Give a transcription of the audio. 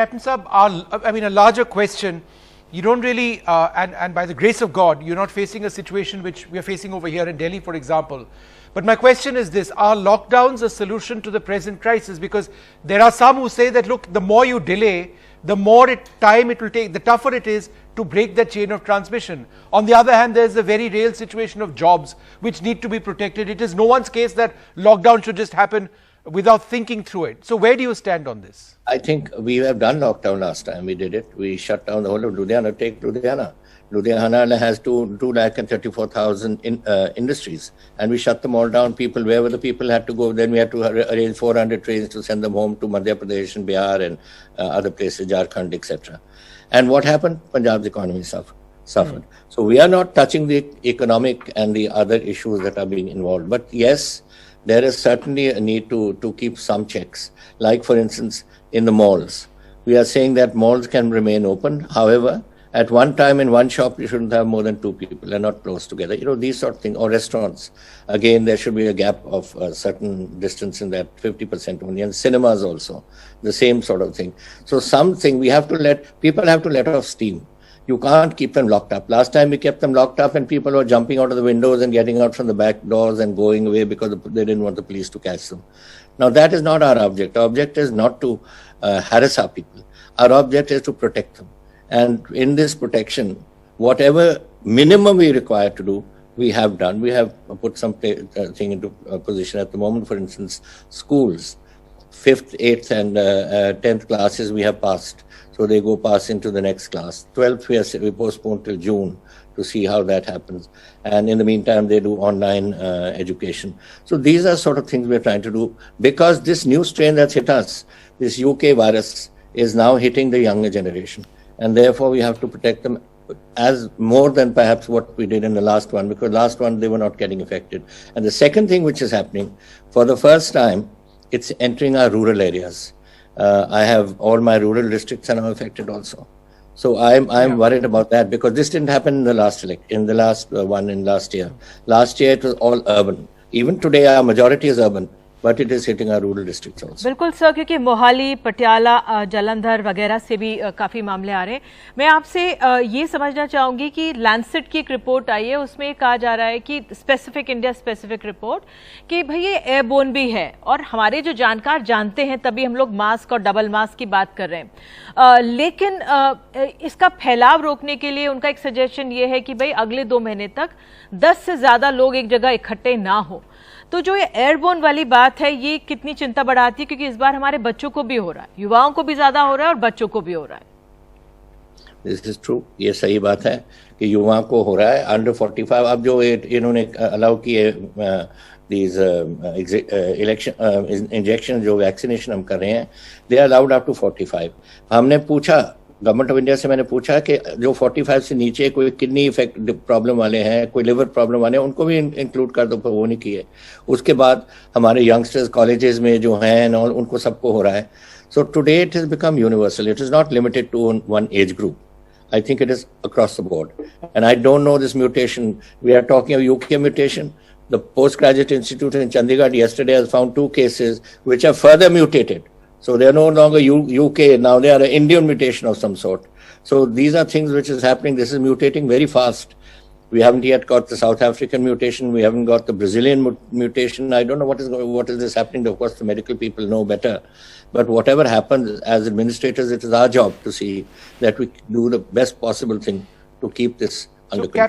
Captain Saab, a larger question. You don't really, and by the grace of God, you're not facing a situation which we are facing over here in Delhi, for example. But my question is this: are lockdowns a solution to the present crisis? Because there are some who say that, look, the more you delay, the more time it will take, the tougher it is to break that chain of transmission. On the other hand, there is a very real situation of jobs which need to be protected. It is no one's case that lockdown should just happen without thinking through it. So where do you stand on this? I think we have done lockdown last time. We did it. We shut down the whole of Ludhiana. Take Ludhiana. Ludhiana has 234,000 industries, and we shut them all down. People, wherever the people had to go, then we had to arrange 400 trains to send them home to Madhya Pradesh and Bihar and other places, Jharkhand, etc. And what happened? Punjab's economy suffered. So we are not touching the economic and the other issues that are being involved. But yes, there is certainly a need to keep some checks. Like, for instance, in the malls. We are saying that malls can remain open. However, at one time in one shop, you shouldn't have more than two people and not close together. You know, these sort of things. Or restaurants. Again, there should be a gap of a certain distance in that, 50% only. And cinemas also, the same sort of thing. So something people have to let off steam. You can't keep them locked up. Last time we kept them locked up and people were jumping out of the windows and getting out from the back doors and going away because they didn't want the police to catch them. Now, that is not our object. Our object is not to harass our people. Our object is to protect them. And in this protection, whatever minimum we require to do, we have done. We have put something into position at the moment. For instance, schools, 5th, 8th and 10th classes we have passed. So they go pass into the next class. 12th we postponed till June to see how that happens. And in the meantime, they do online education. So these are sort of things we're trying to do, because this new strain that's hit us, this UK virus, is now hitting the younger generation. And therefore, we have to protect them as more than perhaps what we did in the last one, because last one, they were not getting affected. And the second thing which is happening, for the first time, it's entering our rural areas. I have all my rural districts are now affected also. So I'm worried about that, because this didn't happen in the last last year. Last year it was all urban. Even today our majority is urban, but it is hitting our rural districts also. बिल्कुल sir, क्योंकि मोहाली, पटियाला, जालंधर वगैरह से भी काफ़ी मामले आ रहे हैं। मैं आपसे ये समझना चाहूँगी कि लैंसेट की एक रिपोर्ट आई है, उसमें कहा जा रहा है कि स्पेसिफिक इंडिया स्पेसिफिक रिपोर्ट कि भाई ये एयरबोर्न भी है, और हमारे जो जानकार जानते हैं तभी हम लोग मास्क और डबल मास्क की बात कर रहे हैं। लेकिन इसका फैलाव रोकने के लिए उनका एक सजेशन ये है कि भाई अगले 2 महीने तक 10 से ज़्यादा लोग एक जगह इकट्ठे ना हो। तो जो ये एयरबोर्न वाली बात है, ये कितनी चिंता बढ़ाती है, क्योंकि इस बार हमारे बच्चों को भी हो रहा है, युवाओं को भी ज्यादा हो रहा है और बच्चों को भी हो रहा है। दिस इज ट्रू, ये सही बात है कि युवाओं को हो रहा है। अंडर 45 अब जो इन्होंने अलाउ किए these इंजेक्शन जो वैक्सीनेशन हम कर रहे हैं, they are allowed up to 45। हमने पूछा गवर्नमेंट ऑफ इंडिया से, मैंने पूछा कि जो 45 से नीचे कोई किडनी इफेक्ट प्रॉब्लम वाले हैं, कोई लिवर प्रॉब्लम वाले हैं, उनको भी इंक्लूड कर दो, पर वो नहीं किए। उसके बाद हमारे यंगस्टर्स कॉलेजेस में जो हैं उनको सबको हो रहा है। So today it has become universal, it is not limited to one age group. I think it is across the board. And I don't know this mutation. We are talking of UK mutation. The Postgraduate Institute in Chandigarh yesterday has found 2 cases which are further mutated. So they are no longer UK, now they are an Indian mutation of some sort. So these are things which is happening. This is mutating very fast. We haven't yet got the South African mutation. We haven't got the Brazilian mutation. I don't know what is this happening. Of course, the medical people know better. But whatever happens, as administrators, it is our job to see that we do the best possible thing to keep this under control.